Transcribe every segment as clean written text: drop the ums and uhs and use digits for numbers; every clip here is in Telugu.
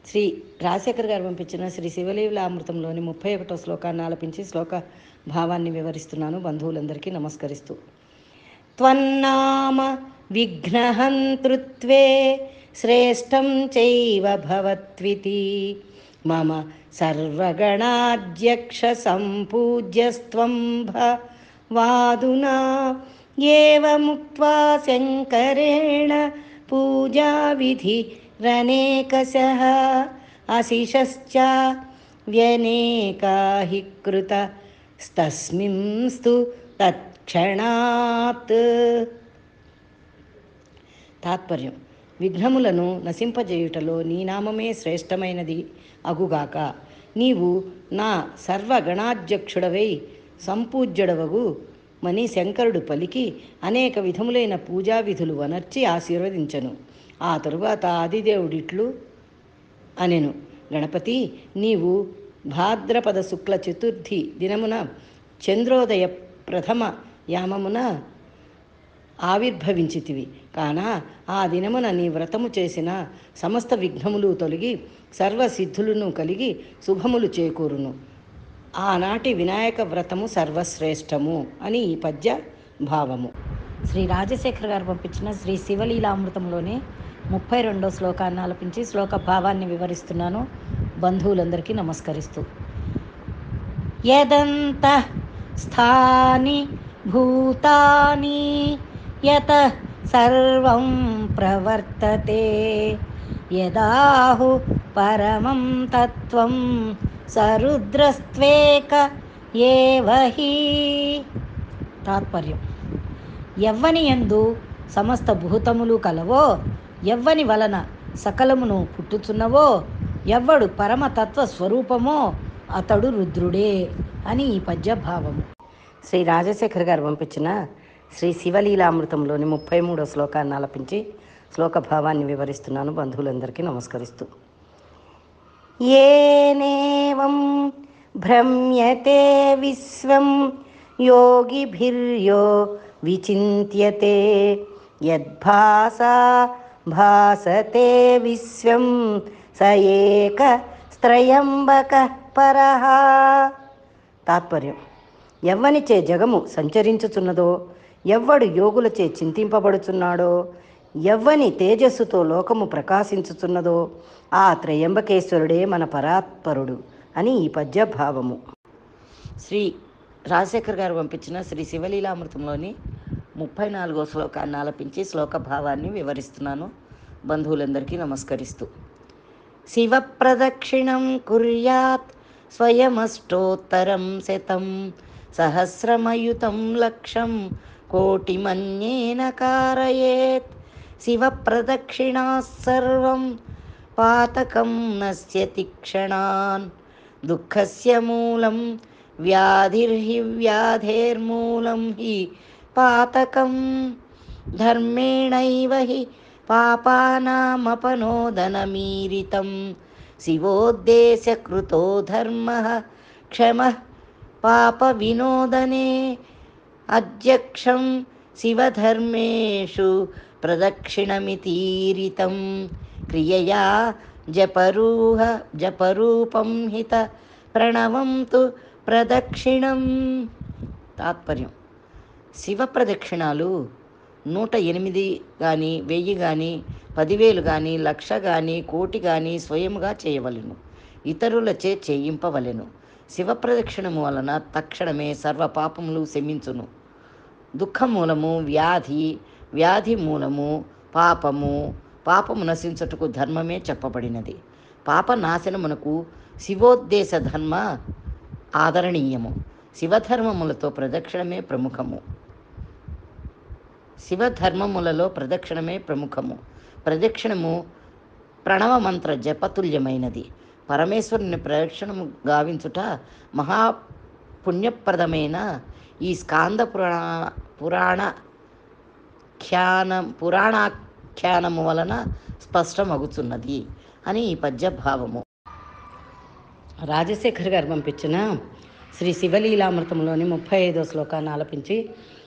శ్రీ రాజశేఖర్ గారు పంపించిన శ్రీ శివలీలామృతంలోని 31వ శ్లోకాన్ని ఆలపించి శ్లోక భావాన్ని వివరిస్తున్నాను. బంధువులందరికీ నమస్కరిస్తూ. త్వన్నామ విఘ్నహంతృత్వే శ్రేష్టం చైవ భవత్వితి మమ సర్వగణాధ్యక్ష సంపూజ్యస్త్వం భవాదునా ఏవముక్త్వా శంకరేణ పూజా విధి రనేకశః అశిషశ్చ వ్యనేకాహి కృతస్తస్మింస్తు తత్క్షణాత్. తాత్పర్యం: విఘ్నములను నశింపజేయుటలో నీ నామమే శ్రేష్టమైనది అగుగాక. నీవు నా సర్వగణాధ్యక్షుడవై సంపూజ్యుడవగు మని శంకరుడు పలికి అనేక విధములైన పూజా విధులు వనర్చి ఆశీర్వదించను. ఆ తరువాత ఆదిదేవుడిట్లు అనెను: గణపతి, నీవు భాద్రపద శుక్ల చతుర్థి దినమున చంద్రోదయ ప్రథమ యామమున ఆవిర్భవించితివి కాన ఆ దినమున నీ వ్రతము చేసిన సమస్త విఘ్నములు తొలగి సర్వసిద్ధులను కలిగి శుభములు చేకూరును. ఆనాటి వినాయక వ్రతము సర్వశ్రేష్టము అని ఈ పద్య భావము. శ్రీ రాజశేఖర్ గారు పంపించిన శ్రీ శివలీలామృతంలోని 32వ శ్లోకాన్ని ఆలపించి శ్లోక భావాన్ని వివరిస్తున్నాను. బంధువులందరికీ నమస్కరిస్తూ. యదంతః స్థాని భూతాని యతః సర్వం ప్రవర్తతే యదాహు పరమం తత్వం సరుద్రస్త్వేక ఏవ హి. తాత్పర్యం: ఎవ్వని యందు సమస్త భూతములు కలవో, ఎవ్వని వలన సకలమును పుట్టుచున్నవో, ఎవ్వడు పరమతత్వ స్వరూపమో అతడు రుద్రుడే అని ఈ పద్య భావము. శ్రీ రాజశేఖర్ గారు పంపించిన శ్రీ శివలీలామృతంలోని 33వ శ్లోకాన్ని ఆలపించి శ్లోక భావాన్ని వివరిస్తున్నాను. బంధువులందరికీ నమస్కరిస్తూ. ఏనేవం భ్రమ్యతే విశ్వం యోగిభిర్యో విచింత్యతే యద్భాసా భాసతే విశ్వం స ఏక త్రయంబకః పరః. తాత్పర్యం: ఎవ్వనిచే జగము సంచరించుచున్నదో, ఎవ్వడు యోగులచే చింతింపబడుచున్నాడో, ఎవ్వని తేజస్సుతో లోకము ప్రకాశించుచున్నదో ఆ త్రయంబకేశ్వరుడే మన పరాత్పరుడు అని ఈ పద్య భావము. శ్రీ రాజశేఖర్ గారు పంపించిన శ్రీ శివలీలామృతంలోని 34వ శ్లోకాన్ని ఆలపించి శ్లోక భావాన్ని వివరిస్తున్నాను. బంధువులందరికీ నమస్కరిస్తూ. శివ ప్రదక్షిణం కుర్యాత్ స్వయమష్టోత్తరం శతం సహస్రమయుతం లక్షం కోటిమన్యేన కారయేత్. శివ ప్రదక్షిణా సర్వం పాతకం నశ్యతి క్షణాన్ దుఃఖస్య మూలం వ్యాధిర్హి వ్యాధేర్మూలం హి పాతకం ధర్మేణైవ హి పాపానామపనోదనమీరితం శివోద్దేశకృతో ధర్మః క్షమః పాప వినోదనే అధ్యక్షం శివధర్మేషు ప్రదక్షిణమితీరితం క్రియయా జపరూపం హిత ప్రణవం తు ప్రదక్షిణం. తాత్పర్యం: శివ ప్రదక్షిణాలు 108 కానీ 1000 కానీ 10,000 కానీ 1,00,000 కానీ 1,00,00,000 కానీ స్వయముగా చేయవలెను, ఇతరులచే చేయింపవలెను. శివ ప్రదక్షిణము వలన తక్షణమే సర్వ పాపములు శమించును. దుఃఖమూలము వ్యాధి, వ్యాధి మూలము పాపము నశించుటకు ధర్మమే చెప్పబడినది. పాప నాశనమునకు శివోద్దేశ ధర్మ ఆదరణీయము. శివధర్మములతో ప్రదక్షిణమే ప్రముఖము. శివధర్మములలో ప్రదక్షిణమే ప్రముఖము. ప్రదక్షిణము ప్రణవ మంత్ర జపతుల్యమైనది. పరమేశ్వరుని ప్రదక్షిణము గావించుట మహాపుణ్యప్రదమైన ఈ స్కాంద పురాణాఖ్యానము వలన స్పష్టమగుచున్నది అని ఈ పద్య భావము. రాజశేఖర్ గారు పంపించిన శ్రీ శివలీలామృతంలోని 35వ శ్లోకాన్ని ఆలపించి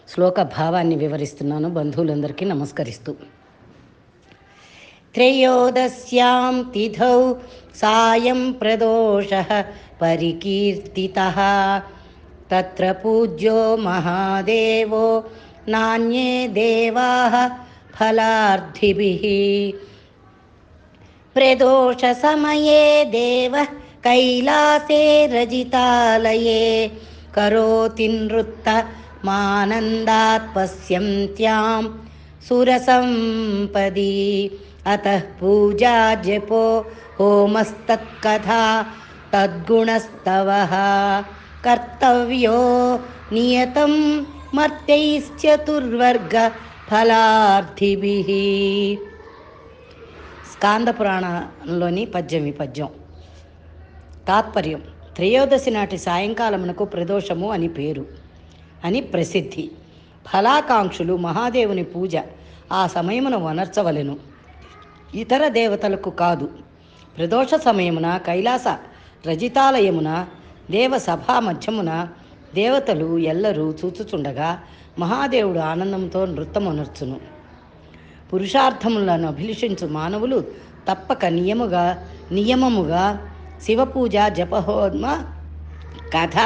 శ్లోక భావాన్ని వివరిస్తున్నాను. బంధువులందరికీ నమస్కరిస్తూ. త్రయోదశ్యాం తిథౌ సాయం ప్రదోషః పరికీర్తితః తత్ర పూజ్యో మహాదేవో నాన్యే దేవాః ఫలార్థిభిః ప్రదోషసమయే దేవః కైలాసే రజితాలయే కరోతి నృత్తమానందాత్ పశ్యంత్యాం సురసంపది అతః పూజా జపో హోమస్తత్కథా తద్గుణస్తవః కర్తవ్యో నియతం మర్త్యైశ్చతుర్వర్గ ఫలార్థిభిః. స్కాంద పురాణంలోని పద్యం. తాత్పర్యం: త్రయోదశి నాటి సాయంకాలమునకు ప్రదోషము అని పేరు అని ప్రసిద్ధి. ఫలాకాంక్షులు మహాదేవుని పూజ ఆ సమయమున వనర్చవలెను, ఇతర దేవతలకు కాదు. ప్రదోష సమయమున కైలాస రజితాలయమున దేవసభా మధ్యమున దేవతలు ఎల్లరూ చూచుచుండగా మహాదేవుడు ఆనందంతో నృత్తమొనర్చును. పురుషార్థములను అభిలషించు మానవులు తప్పక నియమముగా శివపూజ జపహోమ కథ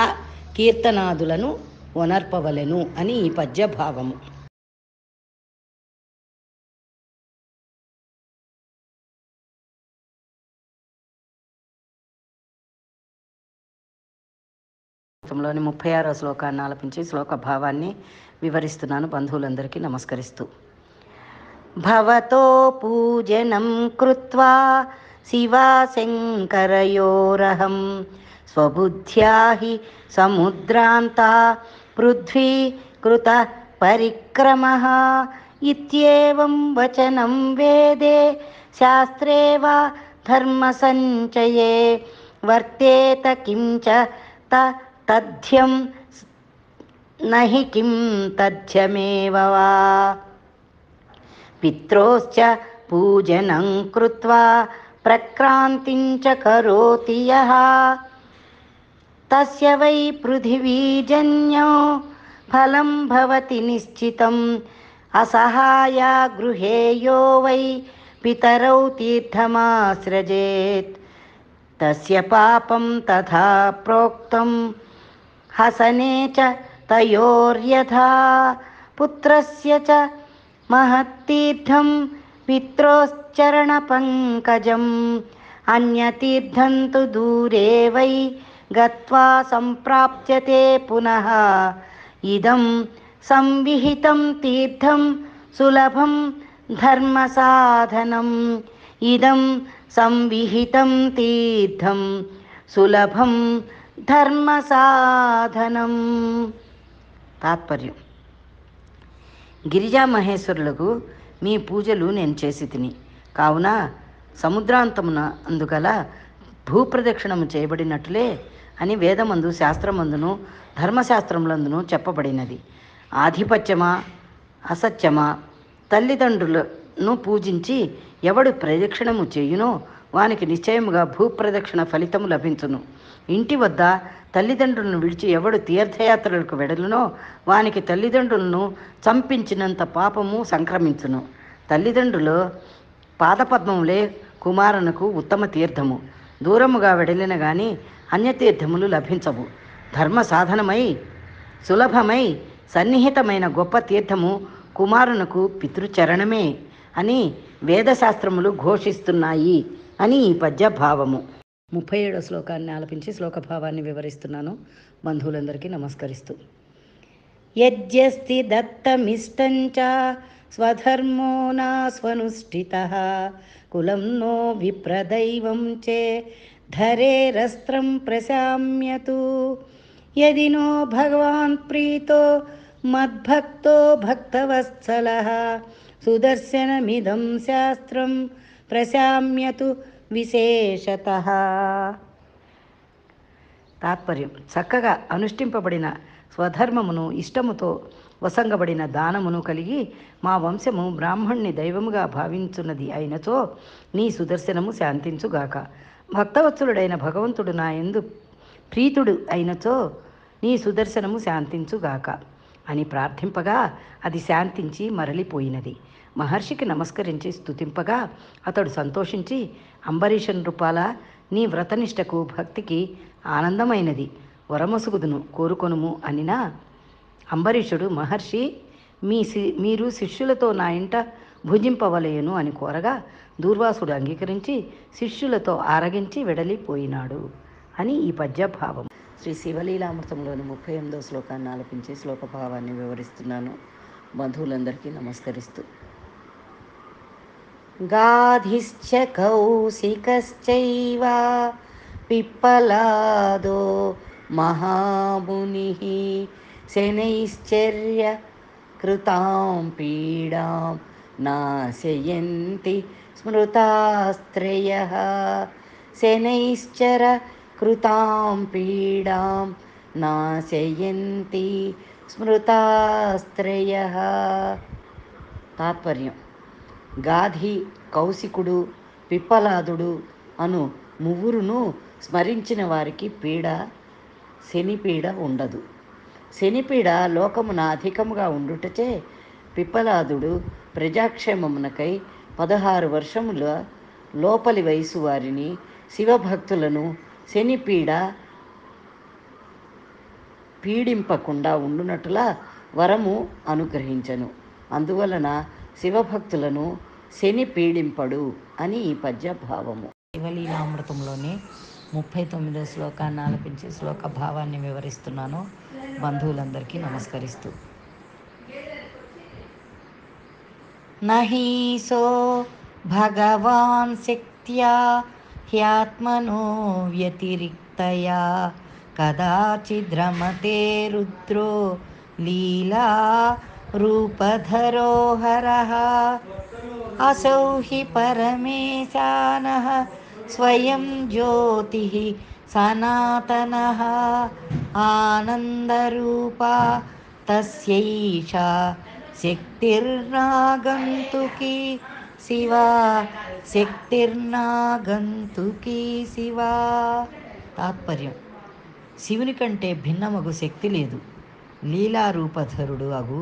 కీర్తనాదులను వనర్పవలెను అని ఈ పద్యభావము. లోని 36వ శ్లోకాన్ని ఆలపించి శ్లోక భావాన్ని వివరిస్తున్నాను. బంధువులందరికీ నమస్కరిస్తూ. భవతో పూజనం కృత్వా శివాశంకరయోరహం స్వబుద్ధ్యా హి సముద్రాంతా పృథ్వీ కృత పరిక్రమః ఇత్యేవం వచనం వేదే శాస్త్రే వా ధర్మసంచయే వర్తేత కించ తథ్యం నహి కిం తథ్యమేవ వా. పిత్రోశ్చ పూజనం కృత్వా ప్రక్రాంతిం చ కరోతి యః తస్య వై పృథివీజన్యో ఫలం భవతి నిశ్చితం అసహాయ గృహే యో వై పితరౌ తీర్థమాస్రజేత్ తస్య పాపం తథా ప్రోక్తం హసనే చ తయోర్యథా పుత్రస్య చ మహత్తీర్థం పిత్రోశ్చరణపంకజం అన్యతీర్థం తు దూరే వై గత్వా సంప్రాప్యతే పునః ఇదం సంవిహితం తీర్థం సులభం ధర్మసాధనం ఇదం సంవిహితం తీర్థం సులభం ధర్మసాధనం. తాత్పర్యం: గిరిజా మహేశ్వరులకు మీ పూజలు నేను చేసి తిని, కావున సముద్రాంతమున అందుగల భూప్రదక్షిణము చేయబడినట్లే అని వేదమందు శాస్త్రమందును ధర్మశాస్త్రములందును చెప్పబడినది. ఆధిపత్యమా అసత్యమా తల్లిదండ్రులను పూజించి ఎవడు ప్రదక్షిణము చేయునో వానికి నిశ్చయముగా భూప్రదక్షిణ ఫలితము లభించును. ఇంటి వద్ద తల్లిదండ్రులను విడిచి ఎవడు తీర్థయాత్రలకు వెడలునో వానికి తల్లిదండ్రులను చంపించినంత పాపము సంక్రమించును. తల్లిదండ్రులు పాదపద్మములే కుమారునకు ఉత్తమ తీర్థము. దూరముగా వెడలిన గాని అన్యతీర్థములు లభించవు. ధర్మ సాధనమై సులభమై సన్నిహితమైన గొప్ప తీర్థము కుమారునకు పితృచరణమే అని వేదశాస్త్రములు ఘోషిస్తున్నాయి అని ఈ పద్య భావము. 37వ శ్లోకాన్ని ఆలపించి శ్లోక భావాన్ని వివరిస్తున్నాను. బంధువులందరికీ నమస్కరిస్తూ. యజ్జస్తి దత్తమిష్టం చ స్వధర్మో నా స్వనుష్ఠితః కులం నో విప్రదైవం చే ధరేరస్త్రం ప్రశామ్యతు యది నో భగవాన్ ప్రీతో మద్భక్తో భక్తవత్సలః సుదర్శనమిదం శాస్త్రం ప్రశామ్యతు విశేషతః. తాత్పర్యం: చక్కగా అనుష్ఠింపబడిన స్వధర్మమును ఇష్టముతో వసంగబడిన దానమును కలిగి మా వంశము బ్రాహ్మణ్ణి దైవముగా భావించున్నది అయినచో నీ సుదర్శనము శాంతించుగాక. భక్తవత్సలుడైన భగవంతుడు నా యందు ప్రీతుడు అయినచో నీ సుదర్శనము శాంతించుగాక అని ప్రార్థింపగా అది శాంతించి మరలిపోయినది. మహర్షికి నమస్కరించి స్తుతింపగా అతడు సంతోషించి, అంబరీష నృపాల, నీ వ్రతనిష్టకు భక్తికి ఆనందమైనది, వరమొసుగుదును కోరుకొనుము అనినా. అంబరీషుడు, మహర్షి మీరు శిష్యులతో నా ఇంట భుజింపవలయను అని కోరగా దూర్వాసుడు అంగీకరించి శిష్యులతో ఆరగించి వెడలిపోయినాడు అని ఈ పద్యభావం. శ్రీ శివలీలామృతంలోని 38వ శ్లోకాన్ని ఆలపించి శ్లోకభావాన్ని వివరిస్తున్నాను. బంధువులందరికీ నమస్కరిస్తూ. గాధిశ్చ కౌశికశ్చైవ పిప్పలాదో మహామునిః శనైశ్చర్య కృతాం పీడాం నాశయంతి స్మృతాస్త్రయః. శనైశ్చర కృతాం పీడాం నాశయంతి స్మృతాస్త్రయః. తాత్పర్యం: గాధి, కౌశికుడు, పిప్పలాదుడు అను ముగ్గురును స్మరించిన వారికి శనిపీడ ఉండదు. శనిపీడ లోకమున అధికముగా ఉండుటచే పిప్పలాదుడు ప్రజాక్షేమమునకై 16 వర్షముల లోపలి వయసు వారిని, శివభక్తులను శనిపీడ పీడింపకుండా ఉండునట్లుగా వరము అనుగ్రహించను. అందువలన శివభక్తులను శని పీడింపడు అని ఈ పద్యభావము. శివలీలామృతంలోని 39వ శ్లోకాన్ని ఆలపించి శ్లోక భావాన్ని వివరిస్తున్నాను. బంధువులందరికీ నమస్కరిస్తూ. నహీసో భగవాన్ శక్త్యా హ్యాత్మనో వ్యతిరిక్తయా కదాచిద్రమతే రుద్రో లీలా రూపధరో హరః. అసౌ హి పరమేశానః స్వయం జ్యోతిః సనాతనః ఆనందరూపా తస్యైషా శక్తిర్నాగంతుకీ శివా. శక్తిర్నాగంతుకీ శివా. తాత్పర్యం: శివుని కంటే భిన్నమగు శక్తి లేదు. లీలారూపధరుడు అగు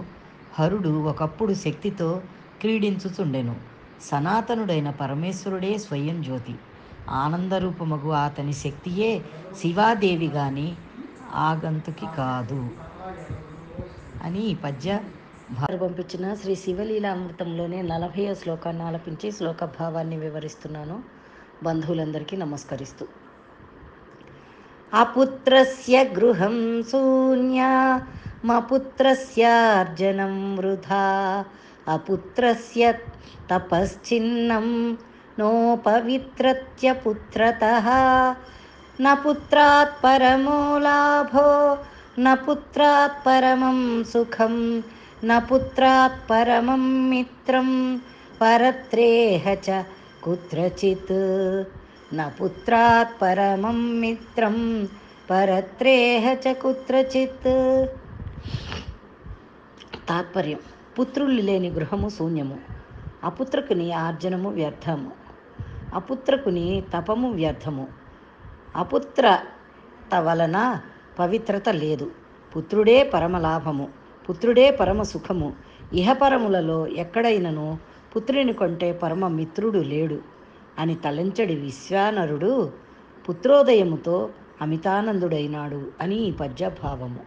హరుడు ఒకప్పుడు శక్తితో క్రీడించుచుండెను. సనాతనుడైన పరమేశ్వరుడే స్వయం జ్యోతి. ఆనందరూపమగు అతని శక్తియే శివాదేవి గాని ఆగంతుకి కాదు అని ఈ పద్య పంపించిన శ్రీ శివలీలామృతంలోనే 40వ శ్లోకాన్ని ఆలపించి శ్లోక భావాన్ని వివరిస్తున్నాను. బంధువులందరికీ నమస్కరిస్తూ. అపుత్రస్య గృహం శూన్యమపుత్రస్యార్జనం వృథా అపుత్రస్య తపశ్చిన్నం నోపవిత్రత్య పుత్రతః. న పుత్రాత్ పరమో లాభో న పుత్రాత్ పరమం సుఖం న పుత్రాత్ పరమం మిత్రం పరత్రేహ చ కుత్రచిత్. న పుత్రాత్ పరమం మిత్రం పరత్రేహ చ కుత్రచిత్. తాత్పర్యం: పుత్రులు లేని గృహము శూన్యము, అపుత్రకుని ఆర్జనము వ్యర్థము, అపుత్రకుని తపము వ్యర్థము, అపుత్రత వలన పవిత్రత లేదు. పుత్రుడే పరమలాభము, పుత్రుడే పరమ సుఖము. ఇహపరములలో ఎక్కడైనను పుత్రుని కంటే పరమ మిత్రుడు లేడు అని తలంచడి విశ్వానరుడు పుత్రోదయముతో అమితానందుడైనాడు అని ఈ పద్యభావము.